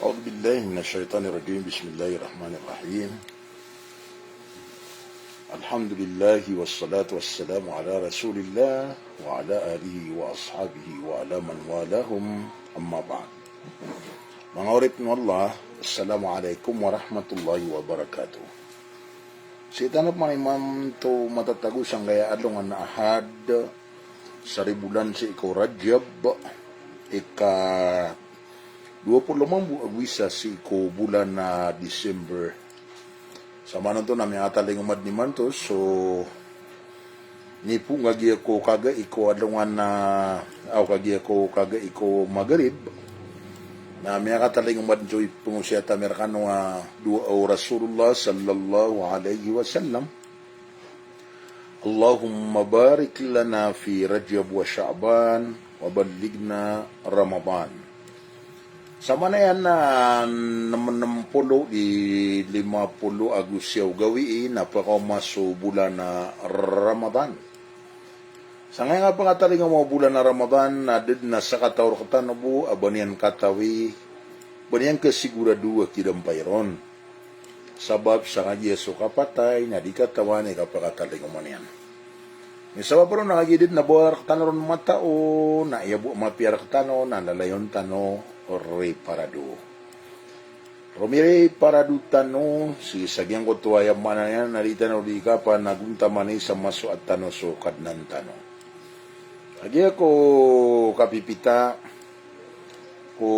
أعوذ بالله من الشيطان الرجيم. بسم الله الرحمن الرحيم. الحمد لله والصلاة والسلام على رسول الله وعلى آله وأصحابه وعلى من والاهم أما بعد. Mga urip ng Allah, Assalamualaikum warahmatullahi wabarakatuh. Si tanap man imam to matatagos ang gaya adlong na ahad sa ribulan si ikaw Rajab ika 25 agwisa si ko bulan na December. Sama nun to namin ataling umad ni Mantos. So, nipo nga giya ko kaga iko adlungan na kagiya ko kaga iko magarib. Na may kataling umad jo pungusya tamerkano nga dua Rasulullah sallallahu alaihi wasallam. Allahumma barik lana fi Rajab wa Sha'ban wa ballighna Ramadan. Sama na yan na 60 di 50 Agusyaw gawiin na pagkamaso bulan na Ramadan. Sa ngayon nga pangatali nga mga bulan na Ramadan na did na sa katawar katanabu abanian katawi banian kasigurado kidampayron. Sabab sa nga Yesu kapatay na di katawan ay kapakatali nga manian. May sabab ron nakagidid na buwar katanaron matao na iyabu mapiar katano na lalayon tano Rey Parado. Romire Parado tano, si sagyang ko tuwaya mana yan, narita na uli ka pa naguntamani sa maso at tano so kadnan tano. Agi ako kapipita, ko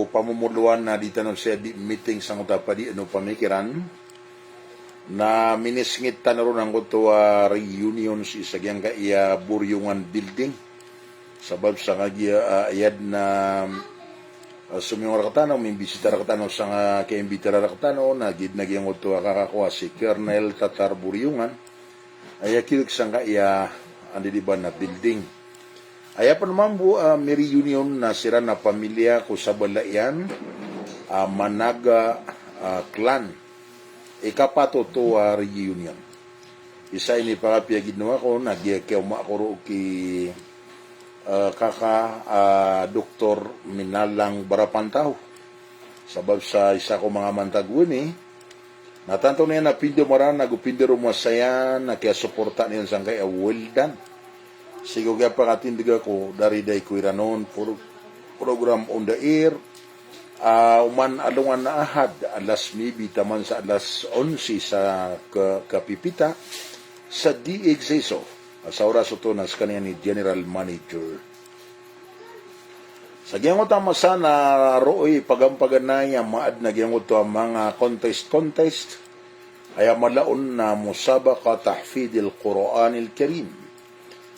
pamumuluan na di tanong siya di meeting sang utapadi ano pamikiran, na minisngit tanaron ang kutuwa reunion si sagyang ka iya buryungan building. Sabab sa kagya ayad na sumiyong rakatano, may bisita rakatano sa nga kaimbitara rakatano, nagid nagyang uto kakakuha si Colonel Tatar Buryungan, ay akilig sa nga iya andidiban na building. Ay pa naman po, may reunion na sira na pamilya ko sa balayan, Managa clan. Ikapato to reunion. Isa ini pakapya ginawa ko, nagyakaw makuro ki Dr. Minalang Barapantaw. Sabab sa isa ko mga mantagwin natanto na yan na pindo maran nagupindo rumasayan na kaya suporta niyan sang kaya well done. Sigo kaya pakatindiga ko dari day ko iranon program on the air uman alungan na ahad alas maybe taman sa alas 11 sa kapipita sa DXSO. Sa oras ito nas kanya ni General Manager. Sa giyangot ang masana rooy pagampaganay ang maad na giyangot ang mga contest ay malaon na musabaka tahfidil Quranil Karim.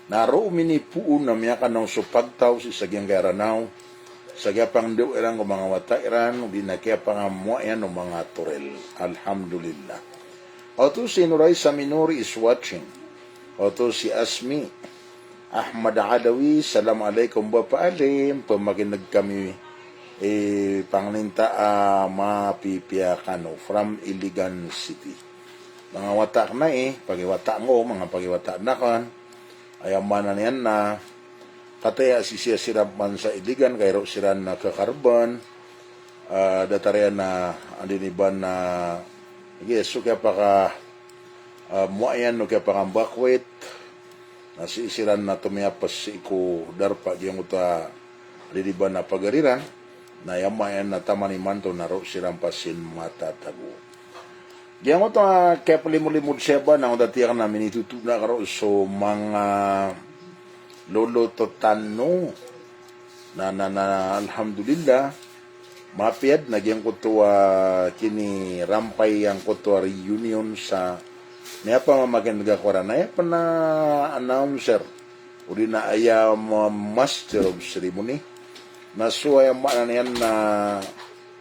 Naro minipuun na miyakan ng supagtaw si sagyang garanaw sa gyapang daw ilang mga watairan di na kaya pangamuayan ng mga turel. Alhamdulillah. Oto sinuray sa minori is watching. Oto si Asmi Ahmad Alawi, Assalamualaikum Bapak Alim, pamaginag kami panglinta mapipiakano from Iligan City. Mga watak na pagiwatak mo, mga pagiwatak na kan, ayamanan yan na kataya si siya sirapan sa Iligan, kayro siran na kakarban, dataryan na andiniban na yes, so kaya paka muayan no kaya pangambakwit na si isiran na tumiyapas si iku darpa yung uta lidiban na pagariran na yamayan na tamaniman to naro siram pasin matatago. Diyan ko kaya palimulimod siya ba na dati na minitutu na karo so mga lolo to tano na alhamdulillah mapiad nagyang ko to kini rampay ang ko to reunion sa niya pa maganda ko na niya pa na announcer uli na aya master of ceremony na suway ang na niyan na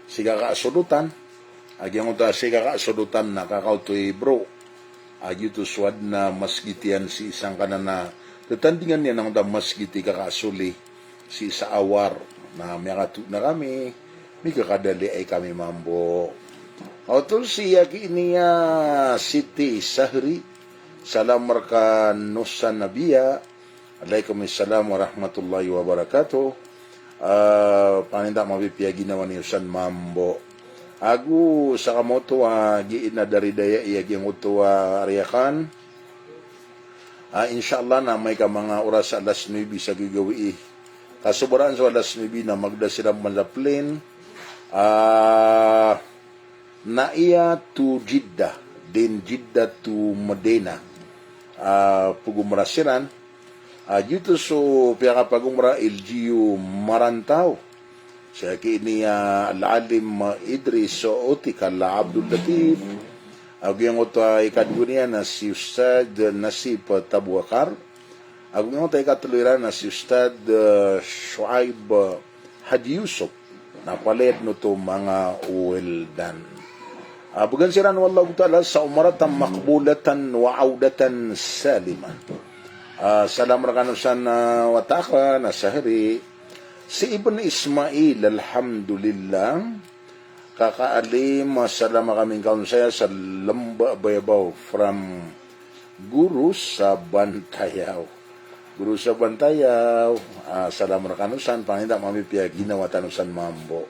siga kaasudutan agyang uta siga kaasudutan na kakautoy bro agyo to suwad na masgitian si isang kanana tatandingan niya ng masgiti kakasuli si isa awar na may katut na kami may kakadali ay kami mambo. Otol siya kiniya Siti Sahri salam marka Nusa Nabiya Alaikumussalam warahmatullahi wabarakatuh. paninta mapipiyagi naman niyo san mambo. Agu sa kamoto giina dari daya iyagi ang uto ariyakan. Inshallah na may ka mga oras sa alas 9 sa gigawi. Kasubaran sa alas 9 na magda sila malaplen. Naiya to Jeddah, then Jeddah to Medina. Pagumra siran. Dito so piyaka pagumra LGU Marantau. Siya kini Al-Alim Idris Otika La Abdul Latif. Yung ito ay kaduniya na si Ustad Nasib Tabwakar. Yung ito ay katuliran na si Ustad Shuaib Haji Yusuf. Napalit no to mga uweldan. Bugan siran wallahu ta'ala sa umaratan makbulatan wa audatan saliman. Salam rakanusan wataka na sahiri. Si Ibn Ismail, alhamdulillah, kakaalim, salama kaming kaunsaya sa Lamba Bayabaw from Guru sa Bantayaw. Guru sa Bantayaw, salam rakanusan, pangindak mamipiyag, ginawa tanusan mambo.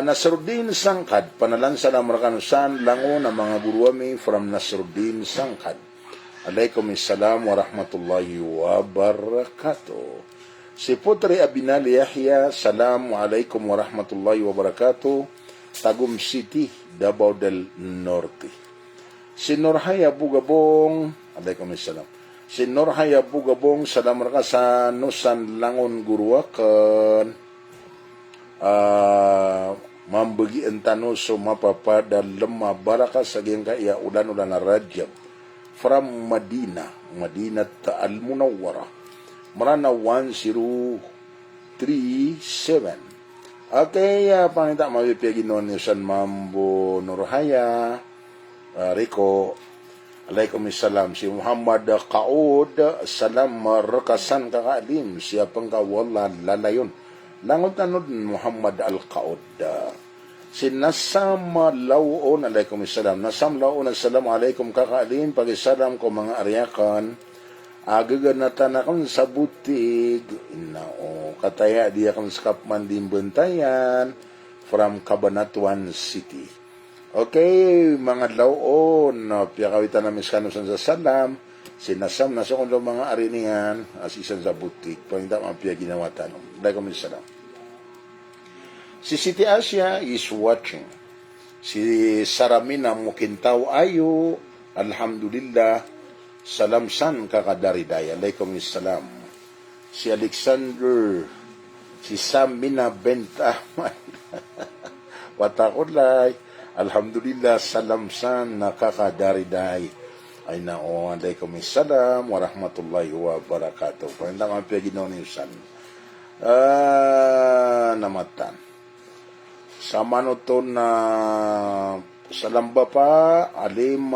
Nasruddin Sangkad, panalan salam rakanusan, lango na mga guruami from Nasruddin Sangkad. Alaikumussalam warahmatullahi wabarakatuh. Si Putri Abinali Yahya, Assalamualaikum warahmatullahi wabarakatuh. Tagum City, Davao del Norte. Si Norhaya Bugabong, Alaikumussalam. Si Norhaya Bugabong, salam raka sa Nusan Langon Guruakan. Mambagi entano so mapapada lemah baraka sa geng kaya ulan-ulan na Rajab. From Madinah Al-Munawwarah. Marana 1037. Okay, panginta mabipiyagi noon ni San Mambo Nurhaya, Rico, alaikumussalam. Si Muhammad Kaud, salam rakasan kakaalim, siya pang kawala lalayon. Langot tanod Muhammad Al-Kaud. Si Nasam Lauon, alaikumussalam. Nasam Lauon, assalamualaikum kakaalim, pagisalam ko mga aryakan. Agaganatan akong sa butig. Kataya di akong skapman din Bantayan from Cabanatuan City. Okay, mga laon, piyakawitan namin sa kanusan sa salam, sinasam na sa kong mga arinihan, asisan sa butig. Pangita mga piyaginawatanong. Dahil kami salam. Si Siti Asia is watching. Si Saramina Mukintaw Ayo, alhamdulillah, salam san kakadaridaya. Alaikumussalam. Si Alexander, si Samina Bent Ahmad. Watakulay. Alhamdulillah, salam san kakadariday. Ay nao, alaikumussalam warahmatullahi wabarakatuh. Pagandang ang piyaginaw ni San. Namatan. Sama no to na salamba pa, alim,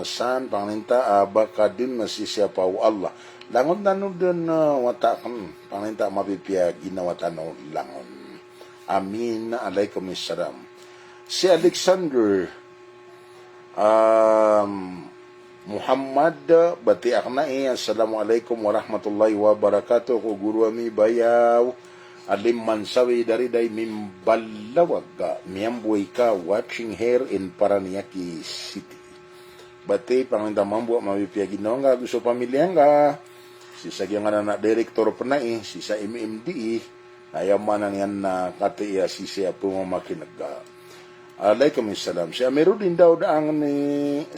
san, panginta, baka din masisyapaw Allah. Langon na no din watakan, panginta mapipiyag, ginawatan no langon. Amin, alaikumussalam. Si Alexander, Muhammad, batiak na assalamualaikum warahmatullahi wabarakatuh, ko guru ami bayaw, alim mansawi dari day mimbalawag miyambuay ka watching here in Paranaque City. Bati panginta mambu mabipiyagi no nga gusto pamilya nga si sagyang na direktor pa na si sa MMD ayaman yan na katiya si siya pumamakinag. Alaikumussalam. Si Amiruddin daw daang ni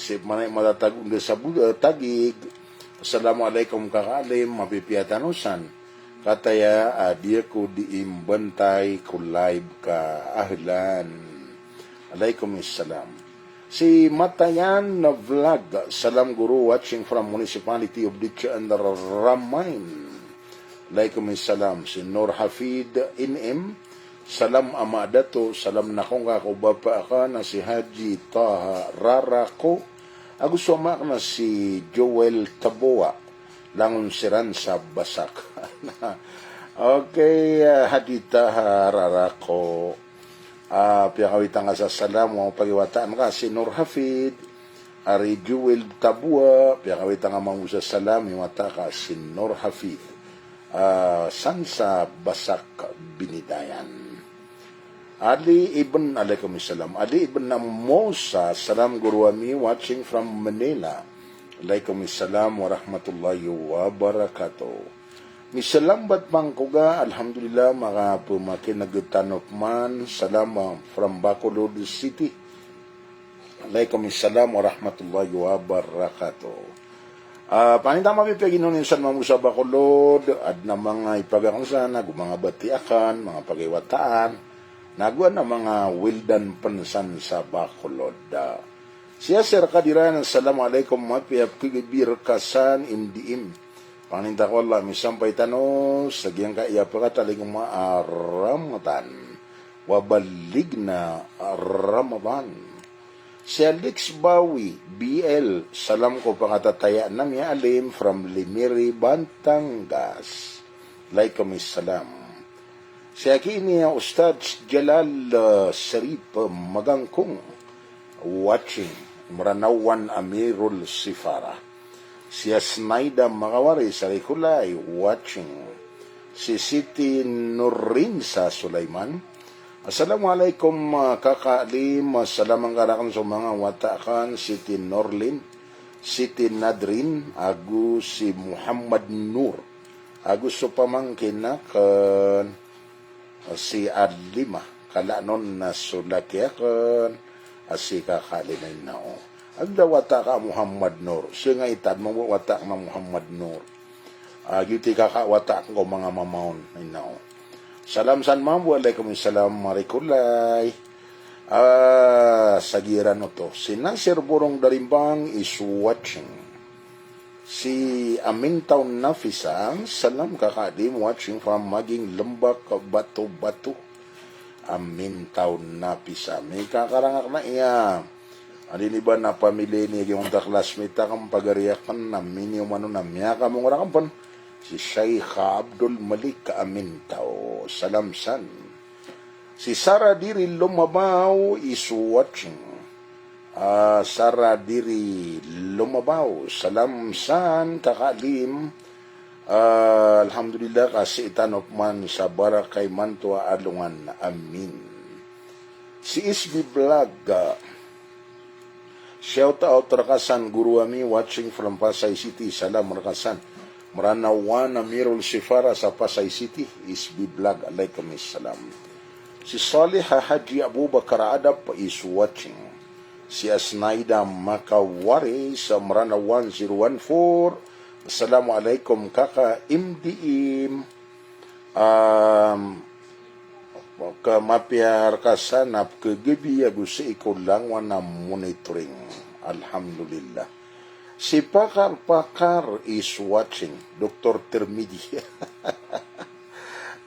si manay matatag sa tagig. Assalamualaikum kakaalim mapipiyatanusan. Kataya, dia ko diimbantay ko live ka ahlan. Alaikumussalam. Si Matayan na vlog, salam guru watching from municipality of Ditcha and Ramain. Alaikumussalam. Si Nur Hafid Inem, salam amadato, salam na kong kakubaba ka na si Haji Taha Rarako. Agus sumak na si Joel Taboa. Langon siran sa basak. Okay, hadita hararako. Piyakawitan nga sa salam, mga pagiwataan ka, si Nur Hafid, Ari Jewel Tabua, piyakawitan nga mga sa salam, yung mata ka, si Nur Hafid. san sa Basak Binidayan. Ali Ibn Alaikumussalam. Ali Ibn Mosa, salam guru ami watching from Manila. Alaikumussalam warahmatullahi wabarakatuh. Misalambat mangkuga, alhamdulillah mga pumakin nagtanok man. Salam from Bacolod City. Alaikumussalam warahmatullahi wabarakatuh. Panitang mapipagin nun insan mamusa Bacolod at na mga ipagakangsan, mga batiakan, mga pagiwataan, nagwa na mga wildan pansan sa Bacolod. Siya Sir Kadiran, assalamualaikum mapiyap kigibir kasan imdiim. Paninta ko Allah, misampay tanong, sagyang kaya pakataling maaramatan, wabalig na Ramadan. Si Alex Bawi, BL, salam ko pangatataya na miya alim from Limiri, Batangas. Alaikumussalam. Si Akini Ustad Jalal Sarip Magangkong watching Maranawan Amirul Sifara. Si Asnaida Makawari Sarikulay watching. Si Siti Nurin sa Sulaiman. Assalamualaikum kakaalim. Salamang karakan sa mga watakan. Siti Norlin, Siti Nadrin, Agus si Muhammad Nur, Agus so pamangkin na si Adlima, kalanon na sulakyakan, si kakalinay nao. Agda wata ka Muhammad Nur, siya nga itad mo wata ka Muhammad Nur. Yuti kakawata ko mga mamahon ay nao. Salam san mamu, alaikumussalam marikulay. Sagiran no to. Si Nasir Burong Darimbang is watching. Si Amintaw Nafisang, salam kakadim watching from Maging Lembak Batu-Batu. Amintaw Nafisa. May kakarangak na iya. Adin iba na pamilya niya yung classmate kang pagariakan na minimum na miyaka mong rakampan. Si Shaykh Abdul Malik Amintaw. Salam san. Si Sara Diri Lumabaw is watching. Sara Diri Lumabaw. Salam san kakalim. Alhamdulillah kasi itanop man sa barakay mantua alungan. Amin. Si Isbi Vlog. Shout out Rakasan Guru Ami watching from Pasay City. Salam Rakasan. Maranawan Amirul Sifara sa Pasay City. Isbi Vlog. Alaikumussalam. Si Salih Haji Abubakar Adab is watching. Si Asnaida Makawari sa Marana 1014. Assalamualaikum kaka imdiim. Kamapiyar kasanap kegebi agusi ikulang wana monitoring. Alhamdulillah. Si Pakar is watching. Dr. Termidi.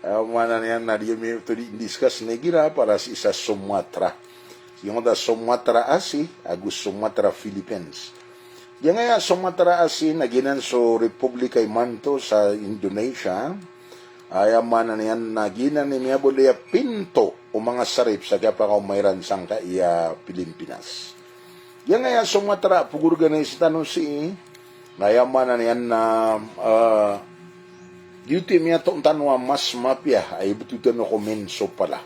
Mana niyan na dia may to discuss negira para sa isa Sumatra. Yung da Sumatra Asi, agus Sumatra Philippines. Yung nga Sumatra Asi, naginan so Republika Imanto sa Indonesia, ay mana niyan naginan ni Mia Bolea Pinto, o mga sarip sa kaya mayran sang kaya Pilipinas. Yung nga Sumatra, pag-organize tanong si, nayaman na niyan na, duty miya itong tanwa mas mapya, ay betutan no komenso pala.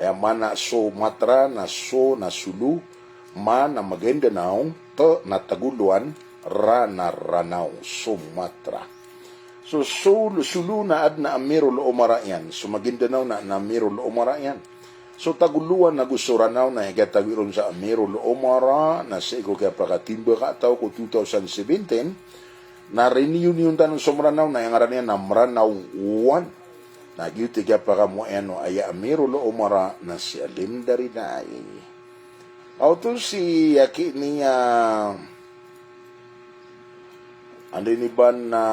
Kaya mana Sumatra na so na Sulu, ma na Maguindanao, to na Taguluan, ra na Ranao, Sumatra. So Sulu na ad na Amirul Umara yan. So Maguindanao na Amirul Umara yan. So Taguluan na gusto Ranao na higatagiron sa Amirul Umara na sa iko kaya pakatimba ka tao ko 2017 na reunion tanong sa Ranao na yung aran yan na Ranao 1. Nagyuti kaya pa mo ano ay Amirul Umara na si Alim Darinay. Auto si yaki niya andiniban na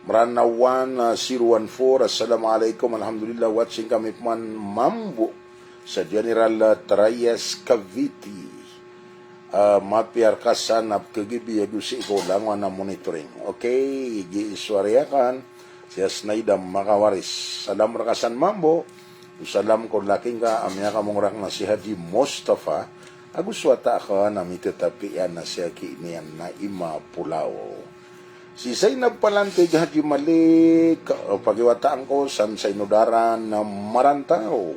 Maranawan 014. Assalamualaikum. Alhamdulillah watching kami man Mambo sa General Trias Cavite. Mapiar kasanap kagibi agusi ko lang na monitoring. Okay, giiswariakan. Si Asnaida Makawaris. Salam Rakasan Mambo. Salam ko laking ka. Amya ka mong rak na si Haji Mustafa. Agus wata ka na mitatapian na siya kiinian na ima Pulao. Si Zainab Palantig Haji Malik, pagiwataan ko san sa inudaran na Marantao,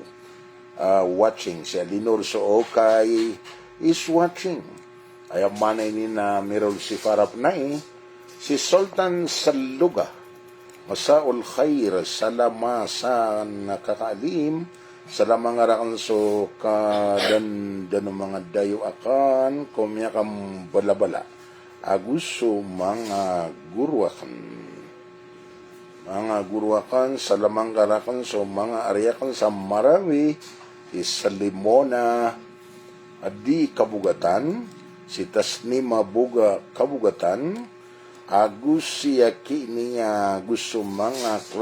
watching. Si Alinor Sookay is watching. Ayaw manay ni na Mirol si Farap na si Sultan Saluga, Masaul Khair, salama sa nakakaalim, salama nga rakan so dan mga dayo akan, kumya kam balabala. Aguso mga guruakan salamang garakan so mga ariakan sa Marawi sa Limona adi kabugatan si Tasnima Buga kabugatan agus siya niya gusto mga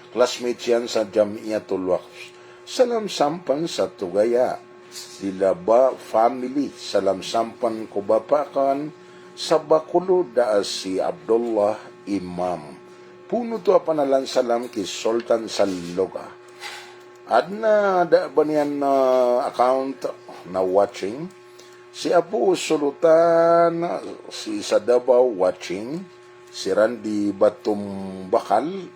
classmate yan sa Jamiatul Waqf salam sampan sa Tugaya Dilaba family, salam sampan ko bapakan sa Bakulo da si Abdullah Imam. Puno to panalan salam ki Sultan Saluga. Adna da ba niyan na account na watching? Si Abu Sulutan, si Sadabaw watching, si Randy Batum Bakal.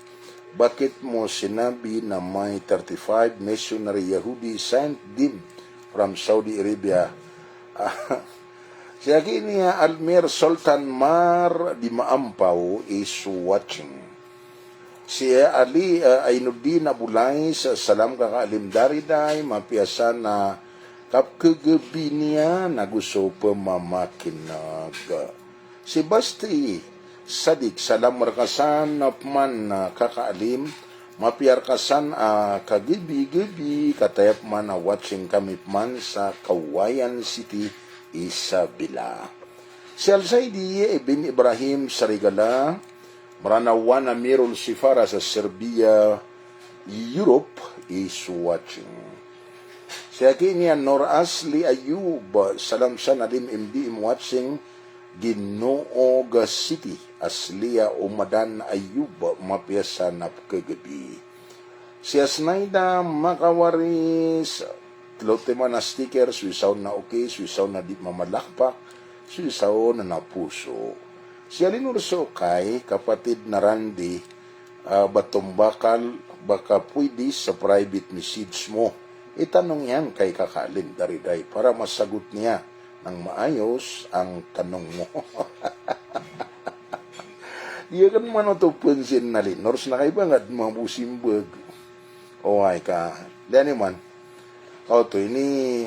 Bakit mo sinabi na may 35 missionary Yahudi Saint Dim from Saudi Arabia? Siya niya Almir Sultan Mar di Maampaw is watching. Si Ali Ainuddin Abulay sa Salam Kakaalim Dariday mapiasa na kapkagabi niya na gusto pamamakinag. Si Basti Sadik Salam Markasan Napman Kakaalim mapiarkasan kagibi-gibi katayap man na watching kami man sa Kawayan City, Isabela. Si Al-Saidi Ibn Ibrahim Sarigala, maranawan na Mirul Sifara sa Serbia, Europe, is watching. Si Akinia Nor Asli Ayub, salam sa Nadim MD watching, Ginooga City, Aslia Umadan Ayub, mapiyasa na kagabi. Si Asnaida Makawaris, tlote na sticker, suisaw na okay, suisaw na di mamalakpak, suisaw na napuso. Si Alinor Sokay, kapatid na Randy, batumbakal, baka pwede sa private message mo. Itanong yan kay Kakaalim Dariday para masagot niya ng maayos ang tanong mo. Iya kan mano to pensin na Nors na kayo bangat mga busimbag. O ay ka. Dani man. Kau to ini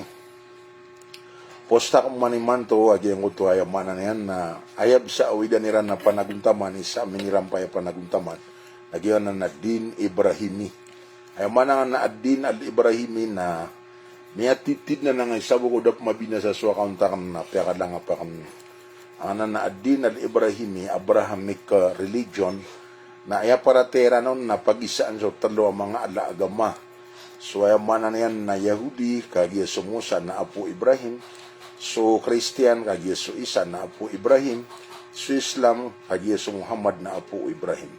posta kong maniman to agi ang uto ay mana na yan na ayab sa awidan niran na panaguntaman isa miniram pa panaguntaman. Nagyan na Nadine Ibrahimi. Ay mana na Nadine Al-Ibrahimi na miatitid na nga isabo ko dap mabina sa suwa kauntakan na piyaka lang pa kami. Ana na Ad-Din Al-Ibrahimi, Abrahamic religion, na aya paratera nun na pag-isaan sa talo ang mga alaagama. So ay mana na yan na Yahudi, kagya sumusa na Apo Ibrahim. So Christian, kagya so isa na Apo Ibrahim. So Islam, kagya so Muhammad na Apo Ibrahim.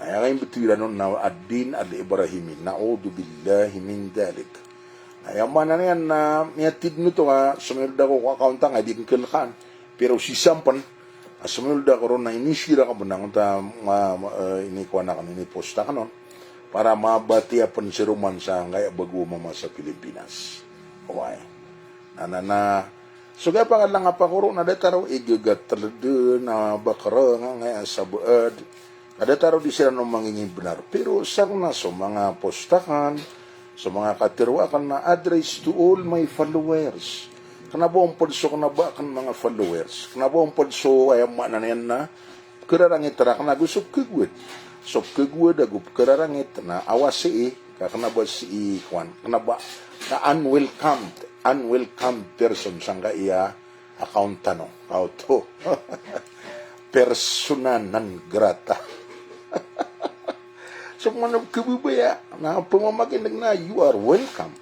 Ay ang bitira nun na Ad-Din Al-Ibrahimi, na'udu billahi min dalik. Ayaman na yan na miatid nito nga, sumunod ako kakaunta nga, di kikilkan. Pero si Sampan, sumunod ako ron na inisira ka mo nang inikuha na kanini posta ka nun, para mabati apan si Roman sa ngaya bago mama sa Pilipinas. Okay. So kaya pa nga lang apakuro na dataraw igagat talada na bakara nga ngaya sa buad. Kadataraw di sila nung mangingin benar. Pero sa na so mga postakan, so mga katirwakan na address to all my followers. Kanabo ang podso kanaba kan mga followers. Kanabo ang podso ay mana na yan na kerarangit ra kana gusto kagwed. So kagwed agup kerarangit na awasi kanaba si Juan. Kanaba na unwelcome person sangga iya account tanong. Auto. Persona non grata. So manab kabubaya na pumamakin na you are welcome.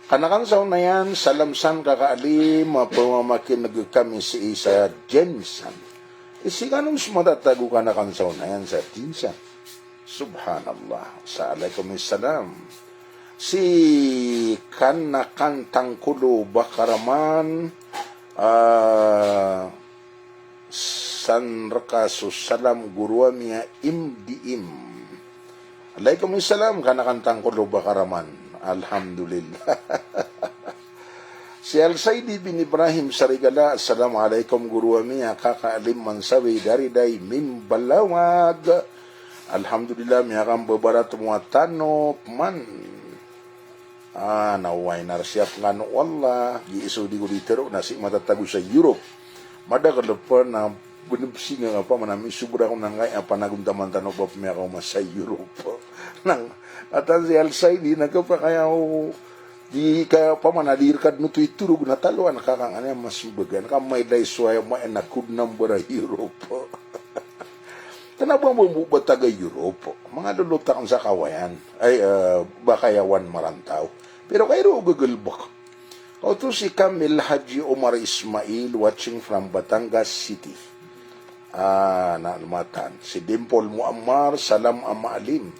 Kanakan sa na yan, salamsan kakaalim, pumamakin kami si Isa Jensen. Isi kanong sumatatago kanakan sa na yan sa Jensen. Subhanallah. Sa alaikumissalam. Si Kanakan Tangkulo Bakaraman, san rakasus salam guruamia imdiim. Waalaikumsalam kanakantang kulo bakaraman. Alhamdulillah. Si Al-Saidi bin Ibrahim Sarigala, Assalamualaikum guruamia kakaalim mansawi dari day min balawag. Alhamdulillah miyakang babarat mga tanop man. Naway narsiap nga no Allah. Giiso di ko ditero na si matatago sa Europe. Madagalapa na bunubsi nga pa manami subra ko nang kaya panaguntaman tanop pa miyakaw mas sa Europe. Nang atan si Al-Saidi nagkapakaya ko di kaya pa manadirkad no tuy turug na taluan kakang mas bagan kamay day suwaya maenakod ng bara Europe. Kenapa membuat taga Europe? Mga lulutak sa kawayan ay bakayawan marantau. Pero kayo gagalbak. Ito si Kamil Haji Omar Ismail watching from Batangas City. Naalmatan. Si Dimple Muammar, salam amaalim.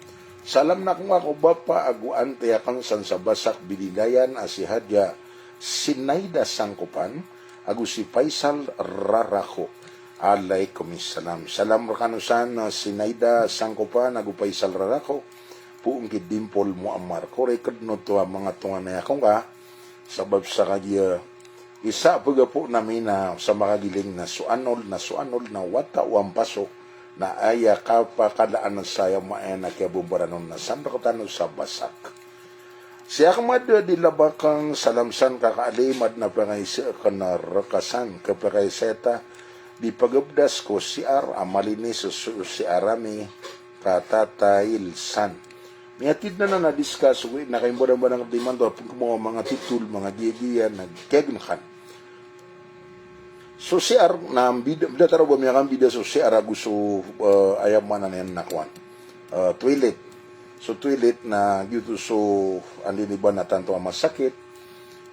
Salam na kung ako bapa aguan tayakan san sa basak bililayan si Hadya Sinaida Sangkupan agu si Faisal Rarajo. Waalaikumsalam. Salam rakanusan Sinaida Sangkupan agu Faisal Rarajo. Puong ki Dimple Muammar. Korekad no to mga tungan na akong ka. Sabab sa kanya isa baga po namin na sa makagiling na suanol na wata uang paso na aya kapakalaan ng saya maena kaya bubaranon na sandrakotano sa basak. Si Ahmad dilabakang salamsan kakaalimad na pangaisa ka na rakasan kapakaiseta di pagabdas ko si amalinis si arami katatailsan. Miatid na na-discuss na kayong barang-barang dimando mga titul, mga diyagiyan, nagkegnkan. So si na bida taro ba miya kang bida so si gusto ayaman na yan nakwan. Toilet. So toilet na dito so andin iba na tanto ang masakit.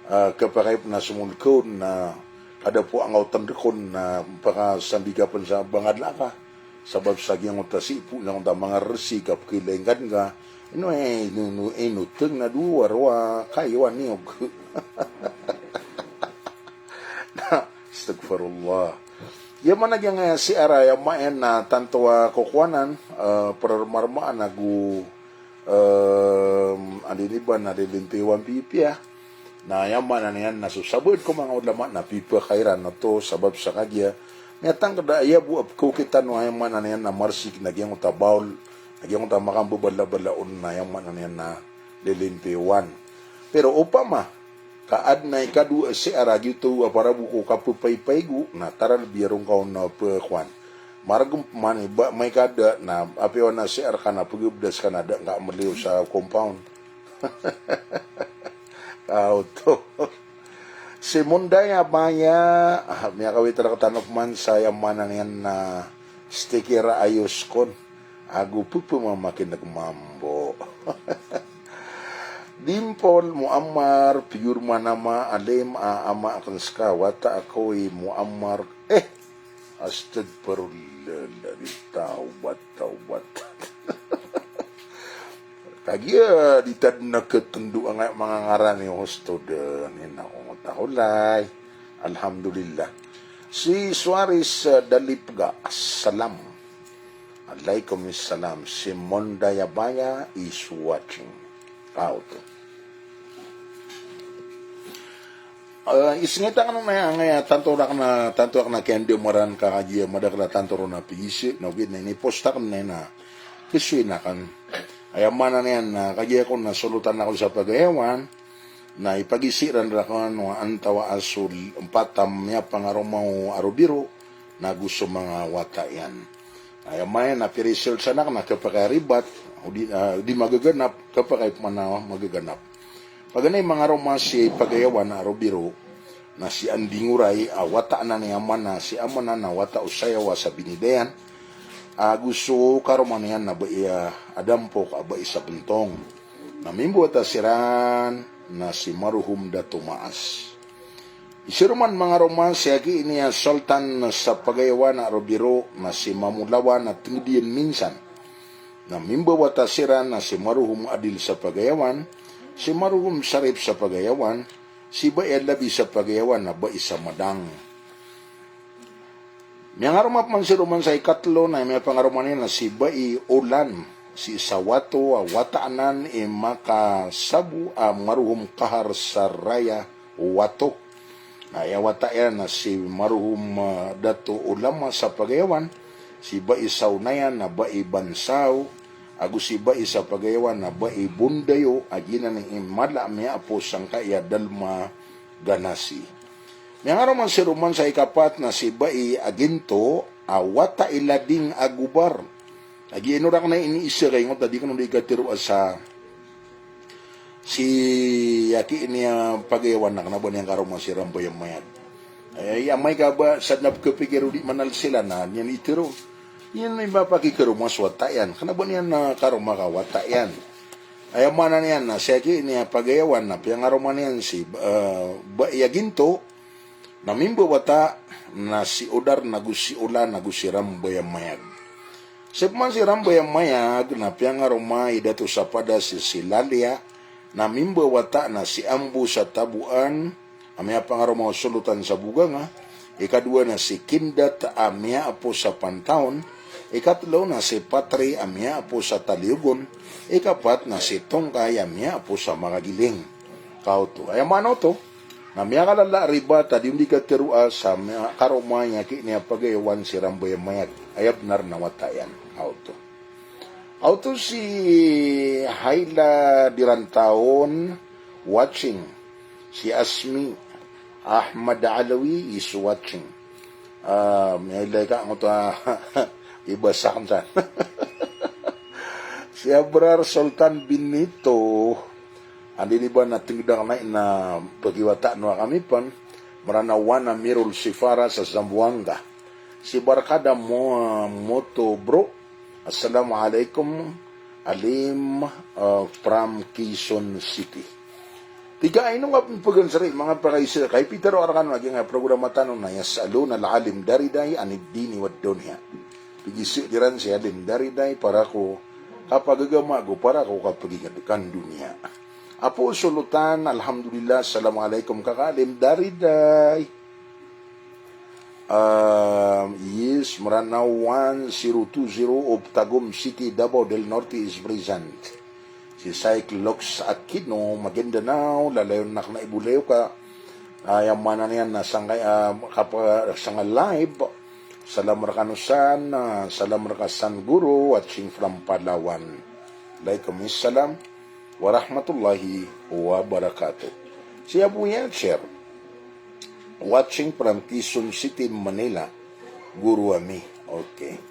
Kapag na sumulkon na ada po ang autandikon na pakasambigapan sa bangad laka. Sabab sa giyang utasipo lang mga resikap kilenggan nga. Nuteng na dua rawa kayuan niyog. Astagfirullah. Yaman nagyang si Araya maen na tantoa kukuanan permarmaan nagu andiniban na dilintiwan pipia na yaman na yan nasusabod ko mga ulama na pipa kairan na to sabab sa kagya niyatang kada ayabu ko kita no yaman na yan na marsik nagyang utabawl nagyang ta makambubala-balaon na yung yan na lilimpiwan. Pero upama, kaad na ikadu si aragi to para buko kapupay-paygu na taral biyarong kaon na pekwan. Maragum man may kada na apiwan na si arka na pagubdas ka na nga maliw sa compound. Auto. Si Mundaya Maya, may kawitra katanok man sa yamanan yan na stikira ayos kon. Agu pupu mamakin nagmambo. Dimple Muammar pure manama alim ama akan skawata ako'y Muammar astagfirullah taubat. Kagya ditad na ketundu ang mga ngaran ni hosto din ako tahulay. Alhamdulillah. Si Suarez Dalipga, salam. Waalaikumsalam. Si Mondayabaya is watching. Out. Isngita ka na nga tanto na kendi maran ka kajia madakla tanto na pisi no gid ni posta kan na kiswi na kan ayaman na yan na kajia ko na sulutan ako sa pagayawan na ipagisiran ra kan no antawa asul empatam ya pangaromaw arubiro na gusto mga wata yan. Ayaman na pirisel sana na kapag ribat di magaganap kapag magaganap. Pag ganay mga romance pagayawan na arubiro na si Andinguray wata na niyaman na si amana na wata usayawa sa binidayan gusto karoman yan na ba adampo ka ba isa bentong na mimbuata siran na si Maruhum da Tumaas. Isiruman mga romance agi ini sultan sa pagayawan na arubiro na si Mamulawan at Tindian minsan na mimbuata siran na si Maruhum Adil sa pagayawan, si Maruhum Sarip sa pagayawan, si Bayad Labi sa pagayawan na ba isa madang. May ngarumat man si Roman sa ikatlo na may pangaruman niya na si Bai Ulan, si Sawato, wataanan, makasabu, maruhum kahar sa raya, wato. Ayawatayan na si maruhum dato ulama sa Pagayawan, si Bai Saunayan na Bai Bansaw, agus si Bai sa Pagayawan na Bai Bundayo, agina ng imala miya po sang kaya dalma ganasi. May araw man si Roman sa ikapat na si Bai Aginto, wata ilading agubar. Agiinurak na iniisiray ngo, tadi ka nung di katiro sa si yaki niya Pagayawan na kanabo niyang karong si Rambo yung mayad. Ay, amay ka ba, sa napkapigiro di manal sila na, niyan itiro. Yan ay mapakikiro mas watayan. Kanabo niyan na karong makawatayan. Ay, mana niyan na, si yaki niya Pagayawan na, piyang araw niyan si Yaginto, na mimbo wata na si Udar nagusi ulan nagusi Rambo yung mayag. Sepman si Rambo yung mayag na piyang aromay dato sa pada si Silalia na mimbo wata na si Ambu sa Tabuan amya pangaromaw sulutan sa Buganga. Ikadua na si Kindat amya apo sa Pantaon. Ikatlo na si Patri amya apo sa Taliugon. Ikapat na si Tongkay amya apo sa Magagiling. Kauto. Ay mano to? Na miya kalala riba tadi hindi ka terua sa karomanya niya Pagayawan si Rambo yung mayag ayab nar na watayan auto si Hayla Dirantaon watching, si Asmi Ahmad Alawi is watching. May ka mo to iba sa kamsan. Si Abrar Sultan Benito andi di ba natingdang na pagiwata no kami pan maranawan na Mirul Sifara sa Zamboanga. Si Barkada mo Moto Bro, Assalamualaikum Alim from Quezon City. Tiga ay nung pagansari mga pakaisir kay Peter Orakan naging programa tanong na yasalo na laalim dariday anid dini wadon niya. Pigisi diran si alim dariday para ko kapag gagamago para ko kapag dunia. Apo sulutan, alhamdulillah, assalamualaikum kakalim, dariday. Yes, Maranaw 1020 of Tagum City, Davao del Norte is present. Si Cyclox Aquino, Maguindanao, lalayon na ibulayo ka. Yung mana niyan na sangay, live. Salam Rakanusan, Salam Rakasan Guru, watching from Palawan. Waalaikumsalam warahmatullahi wabarakatuh. Si Abu Yelcher, watching from Quezon City, Manila, Guru Ami. Okay.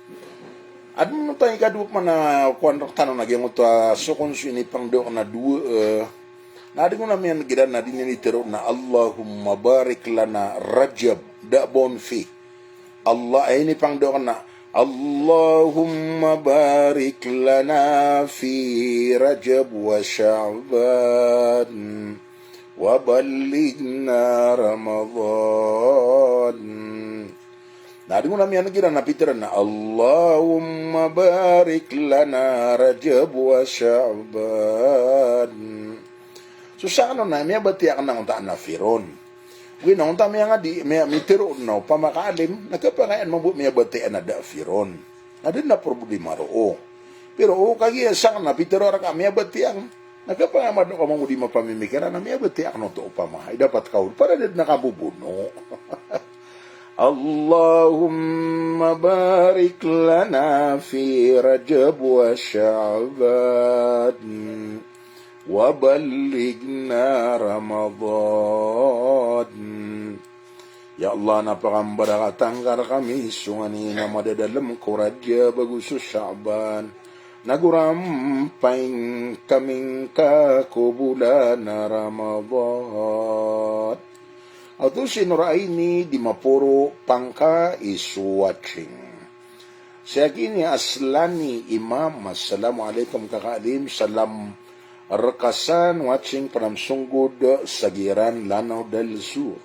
At mo tayo kaduk man na kuwan tanong nagyang ito sukon sinipang doon na dua nadi ko namin gidan na dinitiro na Allahumma barik lana Rajab da bonfi. Allah ay ni pang doon na Allahumma barik lana fi Rajab wa Sha'ban wa ballighna Ramadan. Nadi mo namin yan kira napitiran na Allahumma barik lana Rajab wa Sha'ban. So sa ano na, may batiak na untaan na firon. Ginaon ta may nga di may mitiro no pamakaalim nagkapangayaan mo may batian na da firon. Nadin na problema ro. Pero kagi sa na pitiro ra ka may batiang nagkapangayaan mo mo di mapamimikiran na may batiak no to upama. Dapat kaul para din nakabubuno. Allahumma barik lana fi Rajab wa Sha'ban wa ballighna Ramadan. Ya Allah, napakambarakatangkar kami sungani na madadalam ko Rajab bagus Sha'ban. Nagurampay kaming kakubulan na Ramadan. Ato sinuraini di mapuro pangka is watching. Siya gini Aslani Imam, assalamualaikum kakaalim, salam Rakasan watching from Sunggod, Sagiran, Lanao del Sur.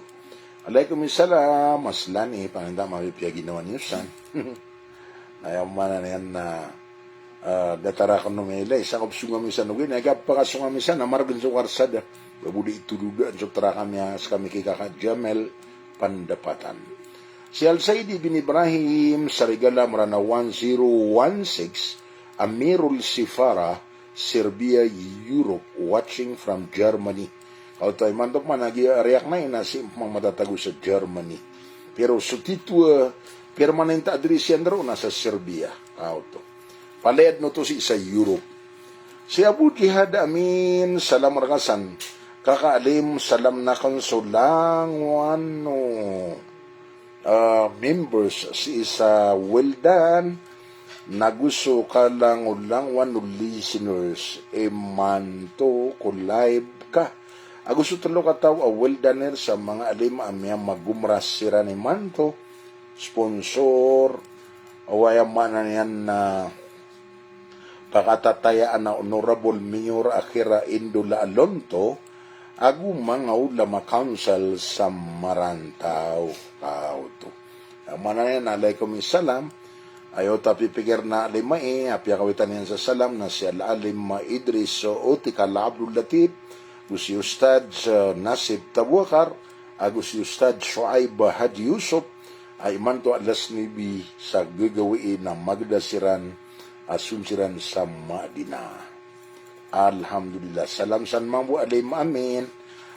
Alaikumussalam, Aslani, panganda mapipya ginawa niyo san. Ayaw mana na yan na datara ko numela, isang opsyon kami sa nugin, nagapakasong kami sa namargan sa warsada. Babudi itududa, so tara kami kay Kaka Jamel Pandapatan. Si Al-Saidi bin Ibrahim sa regala marana 1016, Amirul Sifara, Serbia, Europe, watching from Germany. Kautay mantok man nag-react na inasi mang matatago sa Germany. Pero sutitwa permanent address yan daw nasa Serbia. Kauto. Palayad no to si sa Europe. Si Abu Jihad Amin, salam rakasan. Kakaalim, salam na konsulang wano. Members si isa Wildan naguso ka lang ulang wano listeners manto ko live ka agusto talo ka tao Wildaner sa mga alim amyang magumras sira ni manto sponsor awaya man yan na pakatatayaan na Honorable Mayor Akira Indula Alonto agu mga ulama council sa Marantaw kauto. Mana yan alaikum salam ayo tapi pikir na alimai apya kawitan yan sa salam na si Al-Alim Idris Otikal Abdul Latif si Ustad Nasib Tabwakar agu si Ustad Shuaib Haji Yusuf ay manto alas nibi sa gagawiin ng magdasiran asunsiran sa Madinah. Alhamdulillah. Salam san mambu alim amin.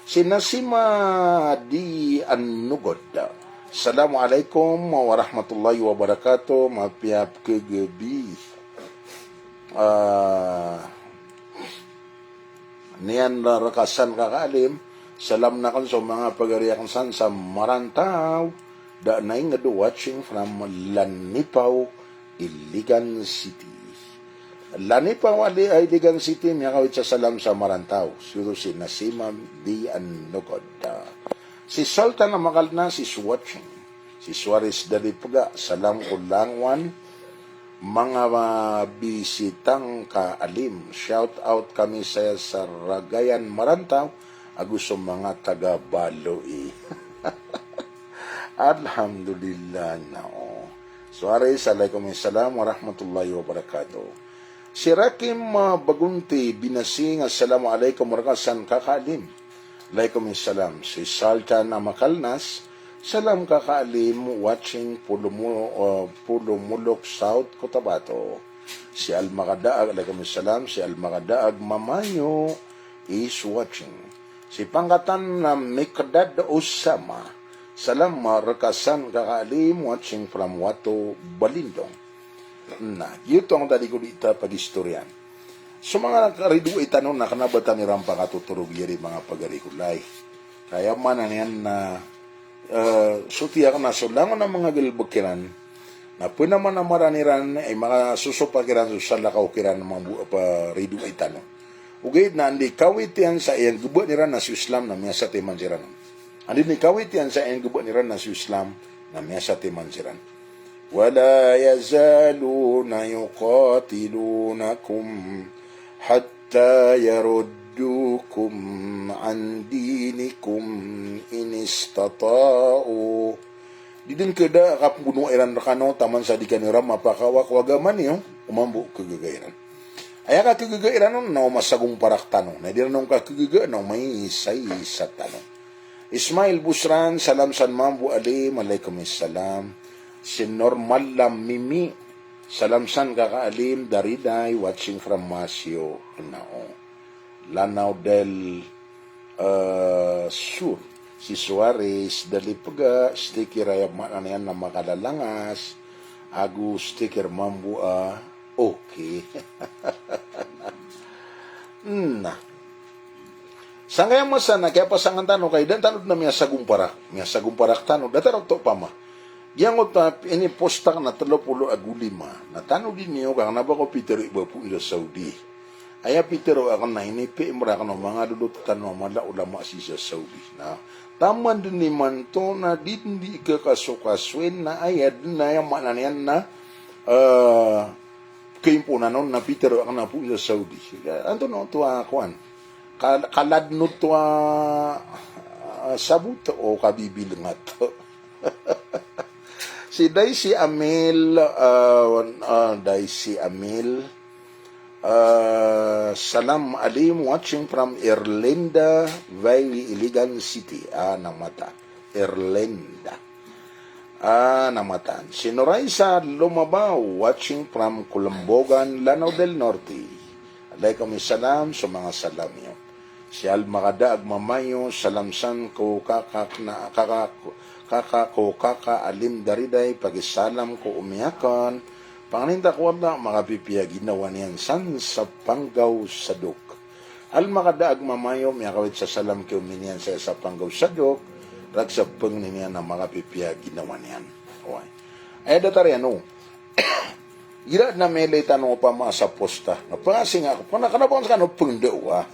Sinasima di Annugod. Assalamualaikum warahmatullahi wabarakatuh. Mapiap kegebi. Niyan rakasan kakaalim. Salam na kan sa mga pagariakan san sa Marantaw. Da na nga do watching from Lanipaw, Iligan City. Lanipaw ay Iligan City, niya kawit sa salam sa Marantaw. Suro si Nasima di Annugod. Si Sultan na makal na, si watching. Si Suarez Dalipuga, salam ulangwan. Mga bisitang kaalim. Shout out kami sa Ragayan Marantaw. Agusto mga taga Baloi. Alhamdulillah nao. Suarez, alaikumsalam warahmatullahi wabarakatuh. Si Rakim Bagunti Binasing, assalamualaikum warahmatullahi kakaalim. Alaikumsalam. Si Sultan Makalnas, salam kakaalim, watching Pulumulok South Cotabato. Si Al-Makadaag, alaikumsalam. Si Al-Makadaag Mamayo is watching. Si Pangkatan na Mikdad Osama, salam marakasan kakaalim, watching from Wato Balindong. Na, yun ang dali ko dito pag-istoryan. So mga nakaridu itanong na kanabatan ni Rampa katuturog yari mga pagarikulay. Kaya man yan na sutiya ka na sulangan ng mga gilbakiran na po naman na maraniran ay mga susupakiran sa lakaukiran ng mga paridu itanong. Ugay na hindi kawit yan sa iyang gubo niran na si Islam na miya sa timansiran. Hindi ni kawit yan sa iyang gubo niran na si Islam na miya sa timansiran. ولا يزالون يقاتلونكم حتى يردوكم عن دينكم إن استطاعوا. Didin kada kap buno iran rakano taman sa dikanira mapakawak wagaman yo umambu kegagairan. Aya ka kegagairan no masagong paraktano. Na di nung ka kegaga no may isay sa tanong. Ismail Busran, salam san mambu alim, alaikumussalam. Si Normal Mimi, salamsan kakaalim, Dariday, watching from Masio, Lanao del Sur, si Suarez, Dalipaga, sticker ay yan na makalalangas, agu sticker mambua, okay. Na. Sangaya masana, kaya pasangan tanong kay dan tanod na miya sagong parak tanong, datarog to pa ma. Yang utap ini postak na 30 agulima. Na tano din niyo kang nabako Peter iba po ila Saudi. Aya Peter akan na inipi imra kan mga dulutan no mala ulama si sa Saudi. Na taman din ni manto na dindi ka kasukaswen na ayad na yang mananian na keimpunan non na Peter akan na po ila Saudi. Anto no tuwa kuan. Kalad no tuwa sabut o kabibilangat. Si Daisy Amil, salam alim, watching from Erlinda Valley, Iligan City. Nang mata. Erlinda. namatan. Si Noraisa Lumabao, watching from Colombogan, Lanao del Norte. Alaikum salam sa mga salam niyo. Si Almakadaag Mamayo, salamsan ko kaka alim dariday, pagisalam ko umiyakan, panganinta ko wala, makapipiya ginawa niyan san sa panggaw sadok. Almakadaag Mamayo, miyakawit sa salam ko uminiyan sa panggaw sadok, rag sa pang niya na makapipiya ginawa niyan. Okay. Ay datari ano, gira na melay tanong pa mga sa posta, napangasing ako, panakanabang sa kanong pangdaw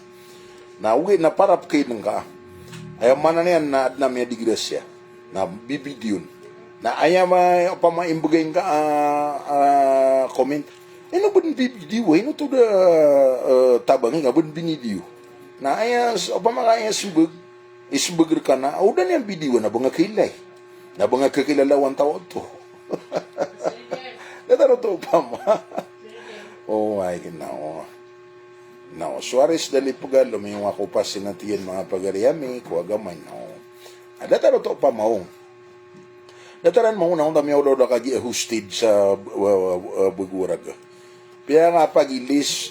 na uwi na parap kayo ng ka, ayaw mana niyan na adna may digresya, na bibidyon, na ayaw pa maimbagayin ka comment, ano ba ng bibidyo, ano to da tabangin, ano ba ng binidiyo, na ayaw, pa makaya isbag ka na, o da niyang bidiyo na banga kilay, na banga kakilalawan tao to. Nataro to pa ma. Oh my God, no, Suarez dali pugal, lumiyong ako pa sinatiyan mga pagariyami, kuwagamay, no. Dataro to pa maong. Dataran mo na kung dami ako na kagi-hosted sa Bugurag. Kaya nga pagilis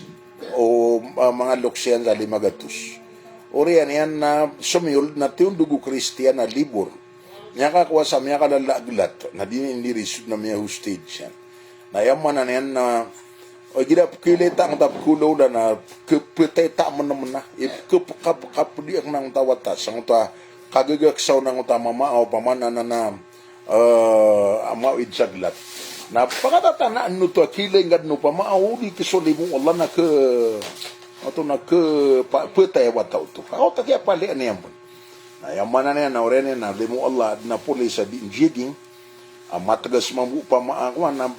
o mga luksyan sa Limagatus. Ori yan na sumiyol na tiyong dugo Kristiyan na libur. Niya kakuha sa miya kalalaglat na dininirisod na miya hosted siya. Nayaman na yan na o gila kilita ang tapkulo na kepeteta mo naman na kapudi ang nang tawatas ang ta kagagaksaw ng ta mamao pamana na amawid saglat na pagkatatanaan no to kilay ngad no pamao di kisuli mo wala na ke ato na ke petay wataw to ako takya pali ano yan po na yaman na yan na orene na di mo Allah na puli sa dinjiging matagas mamu pamaakwan na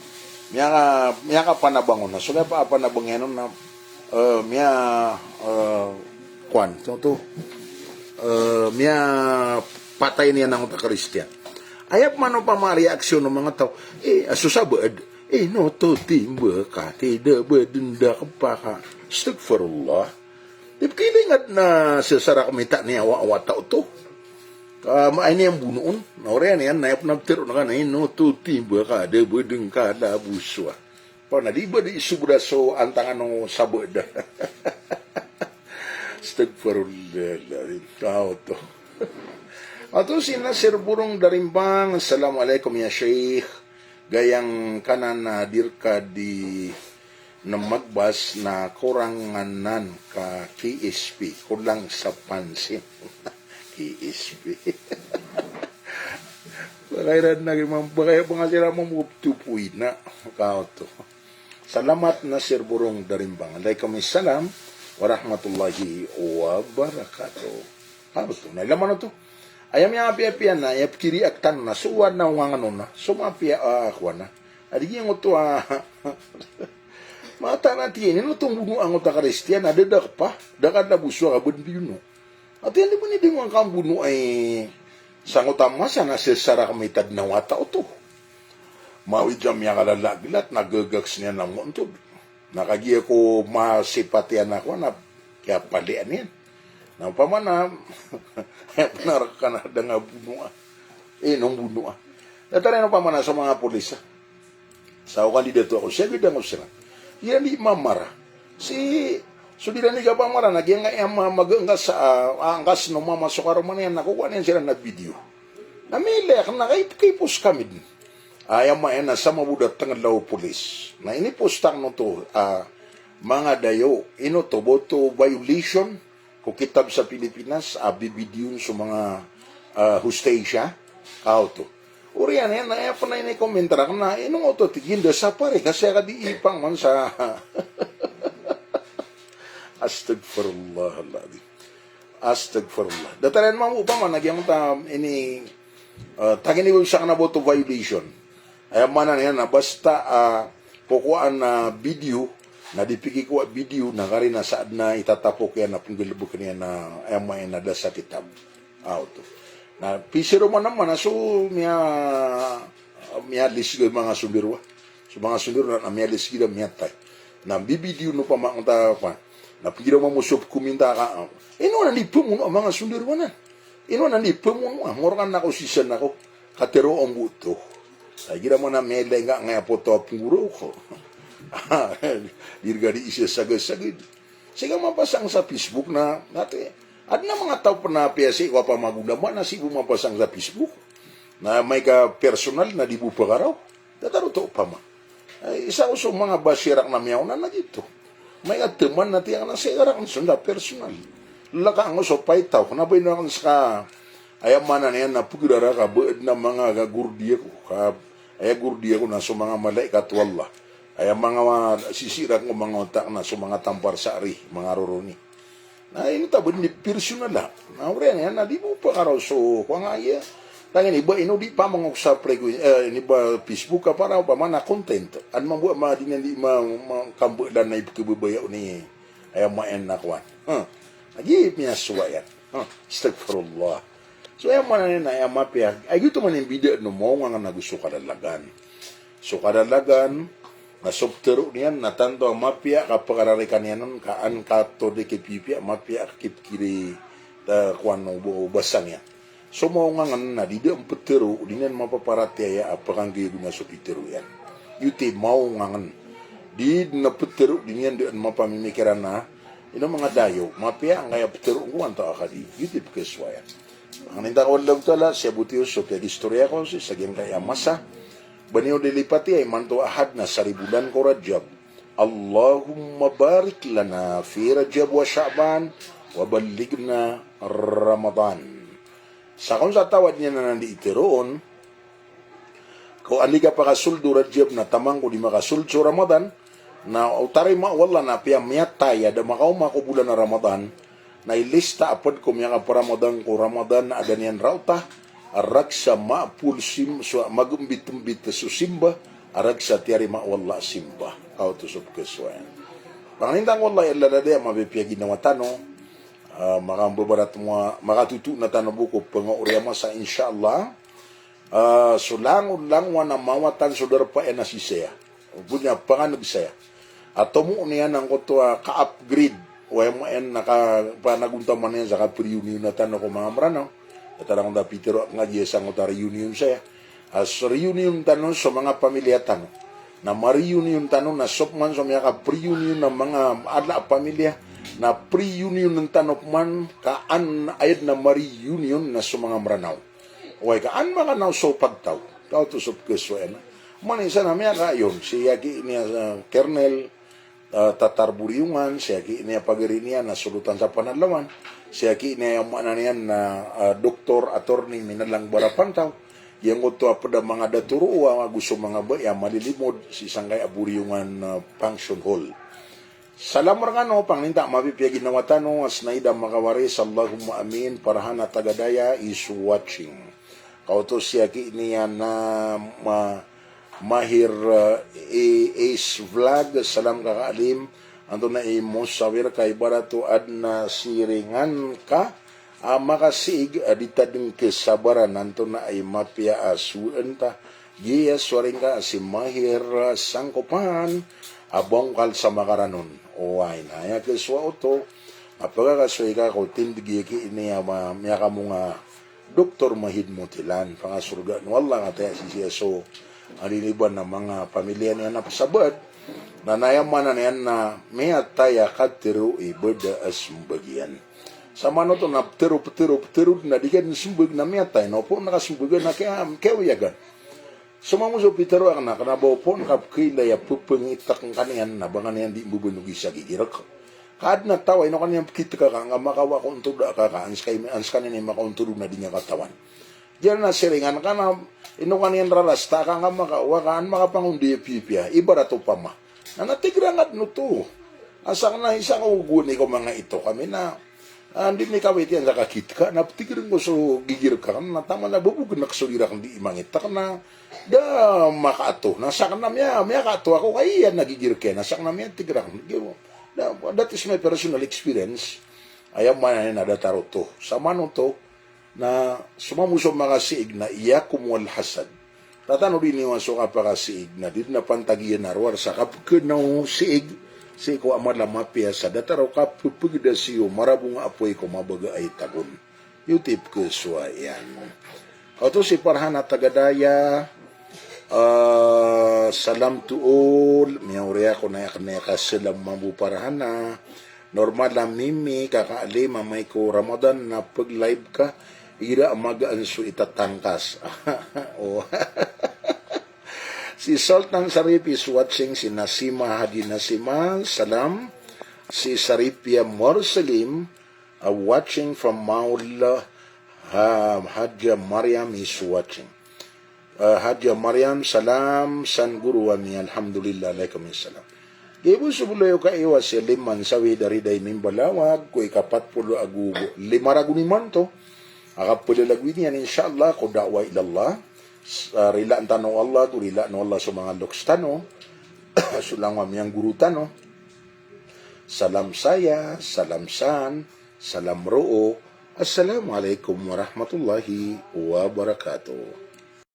miya ka panabangon na. So, kaya pa panabangon na miya kwan. So, miya patay niya ng mga Kristiyan. Ayap man pa mga reaksyon ng mga tao. Asusabad. No, to timba ka. Tidak bedenda ka pa ka. Astagfirullah. Di ba kailangan na sasara kamita niya awa tao to? Ay niyang bunoon. Nauriyan yan, nayap nagtiro na ka na no, to timba ka, de bedeng ka, da buswa. Pa na di ba di isubra so antangan ng sabod. Astagfirullah. Kao to. Ato sina Sir Burong Darimbang, Assalamualaikum ya Sheikh. Gayang kanan na dirka di na magbas na kuranganan ka KSP, kulang sa pansin. KSP. Bakairan na rin, bakaya mga sila mamutupuin na. Kao to. Salamat na Sir Burong Darimbang. Waalaikumsalam warahmatullahi wabarakatuh. Ano to? Nailaman na to. Ayam yang api-apian na, ayap kiri aktan na, suwan na wangan na, sumapia akwa na. Adigin mo to mata natin, ino itong buno ang uta Kristiyan, adadak pa, dakad na buswa ka bunbino. At yan di mo niding ang kambuno ay sangutam masa na sesara kamitad na wata o to. Mawidjam yang kalalaglat, nagagags niya ng muntod. Nakagiya ko masipatian ako na kaya palian yan. Nang pamana, narak ka na nga bunua. Nung bunua. Natari na pamana sa mga polisa. Sa ako kandidato ako, siya bidang ko sila. Yan di mamara. So di na ka pamara, nagyang nga mag-angkas angkas no mamasok araw man yan, nakukuha niyan sila na video. Namilek, nakipos kami din. Ayaw mayan na sa mabudat tangan law polis. Na inipostang no to, mga dayo, ino to, boto violation, kukitab sa Pilipinas, bibidyon sa mga hostesya, auto. Uri yan, ayaw pa na inikomentara na, inong auto, tiginda sa pare, kasi ka di ipang man sa... Astagfirullah. Astagfirullah. Dataran mo upang man, nagyang ini, tagin niyo siya ka na boto violation. Ayaw man na yan, basta kukuhaan na video, na dipiki ko video na kari na saad na itatapok yan na punggilibok niya na ayaw man na da sa kitab. Auto. Na pisiro man naman na so miya lisig mga sumberwa. So mga sumberwa na miya lisig na miya tay. Na bibidiyo no pa mga pa. Na pigiraw mo musup kuminta ka. Ino na lipo mo mga sumberwa na. Ino na lipo mo. Morakan na ko sisan ako. katero ang buto. Ay gira mo na mele nga po to puro ko. Dirga di isya sagad-sagad. Siga mapasang sa Facebook na natin. At na mga tao pa na piyasi ko pa magulaman na si mapasang sa Facebook. Na may ka personal na di bupa ka raw. Tataro to pa ma. Ay, isa ko sa mga basirak na miyaw na dito. May teman na tiyang nasigarak ang sunda personal. Laka ang so paitaw. Kanabay na sa ayaman na yan na pugdara ka buod na mga gagurdiya ko. Ay gurdiya ko na sa mga malaikat wallah. Ay mga sisirak ko mga otak na sa mga tampar sari, mga roroni. Na ini tabon ni personal la. Na ure yan na di mo pa karaw so kung nga tangin iba ino di pa mga sa ni ba Facebook ka para pa mana content. An mambuat ma di di ma kambu dan na ibkebebaya ni ay maen na kwan. Lagi punya suwayan. Astagfirullah. So ay mana na ay mapia. Ay gitu man yung video no mo nga nagusto kadalagan. So kadalagan na subtero niyan natanto ang mapia kapakararikan niyan kaan kato de kipipia mapia kip kiri ta kwan no basang ya. So mo nga na di ang petero dinan mapaparatiaya apakang giyo na so petero yan. Yuti mau nga di na petero dinan di mapamimikiran na ino mga dayo mapia ang kaya petero ko anto akadi yuti pekeswayan. Ang ninda ko lang tala siya butiyo so kaya istorya ko si saging kaya masa baniyo dilipati ay manto ahad na sa ribulan ko Rajab. Allahumma barik lana fi Rajab wa Sha'ban wa ballighna Ramadan. Sa kung sa tawad niya na nandiiteroon, kung andi ka pa kasuldo Rajab na tamang ko di makasuldo Ramadan, na utaray wala na piyamyataya da makauma ko bulan na Ramadan, na ilista apod ko miya ka Ramadan ko Ramadan na aganian rauta, arag sa maapul so magumbit-umbit so simba, arag sa tiyari wala simba. Kau to sub keswayan. Panganindang wala ilalade mabipiyagi na matano, makambabarat mga makatutu na tanabuko pangauriama sa inshallah so langon na mawatan sudar pa na si saya punya panganag saya ato mo niya nang ko to ka-upgrade OMN naka panagunta man yan sa ka-reunion na tano ko mga marano tarang da pitero nga jesang utar reunion saya as reunion tano sa mga pamilya tano na ma-reunion tano na sopman sa mga ka-reunion ng mga adla pamilya na pre-union ng tanok man kaan ayad na mari-union na sa mga maranaw. Uway kaan mga naw so pagtaw. Tao to sub keswena. Manisa na miya ka yun. Siya ki niya kernel tatarburiungan. Siya ki niya pagiri niya na sulutan sa panalawan. Siya ki niya yung mana niyan na doktor, attorney, minalang barapantaw. Yang ito pada mga daturo nga gusto mga baya malilimod si sangkay aburiungan function hall. Salamar nga no, pangninta mapipiyagi na watano, as naida makawaris, Allahumma amin, parahana tagadaya is watching. Kauto siya ki niya na mahir Ace Vlog, salam kakaalim, anto na imos sawir kay barato ad na siringan ka, makasig aditading kesabaran, anto na ay mapia asuan ta, giya swaring ka si mahir sangkopan, abong kal sa makaranon. O ay na ya keswa oto apagakasway ka ko tindigi ki ini miya ka mga doktor mahid mo tilan pangasurga wala nga tayo si so aliniban na mga pamilya niya na pasabad na nayaman na yan na miya taya katiro ibada asumbagian sa mano to na ptero na digan sumbag na miya tayo no po nakasumbagan na kaya uyagan sumamuso pitero ang nakanabaw po nakapkila ya pupangitak ng kaniyan na bangan yan di bubunugi sa gigirak. Kad na tawa ino kaniyang kita ka nga makawa ko untud ka ans kanina makauntud na di niya katawan. Diyan na siringan ka na ino kaniyan rarasta ka nga makawa kaan makapangundi pipya ibarato pa ma. Na natigrangat no to. Asang na isang uguni ko mga ito kami na hindi may kawit yan sa kakit ka napatigirin ko so gigir ka na tama na bubug naksulira kang di imangita ka na da makato nasak na miya kato ako kaya nagigir ka nasak na miya tigrang that is my personal experience ayaw man na nadataro to sa mano to na sumamuso mga siig na iyakum wal hasad tatano din yung so kapaka siig na din na pantagiyan narwar sa kapagkanaw siig si ko amala mapia sa dataro kapupugda siyo marabong apoy ko mabaga ay tagon. Yutip ko suwa yan. Oto si Farhana Tagadaya, salam to all. Miyauria ko na yakaneka salam mabu Farhana. Normal lang mimi, kakaali, mamay ko Ramadan na pag-live ka, ira mag-anso itatangkas. Oh. Si Sultan Sarip is watching, si Nasima Hadi Nasima, salam. Si Saripia Morsalim, watching from Maula. Hadja Mariam is watching. Hadja Mariam, salam. San Guru Ami, alhamdulillah, alaikum salam. Ibu subuloy ka iwas si liman sawi dari day mimbalawag, ko ikapat pulo agugo. 5 raguniman to. Akapulo lagwin yan, inshallah, ko da'wa ilallah. Rila ang tanong Allah, to rila no Allah sa mga loks tano. Sulang mamiyang guru tano. Salam saya, salam san, salam ro'o. Assalamualaikum warahmatullahi wabarakatuh.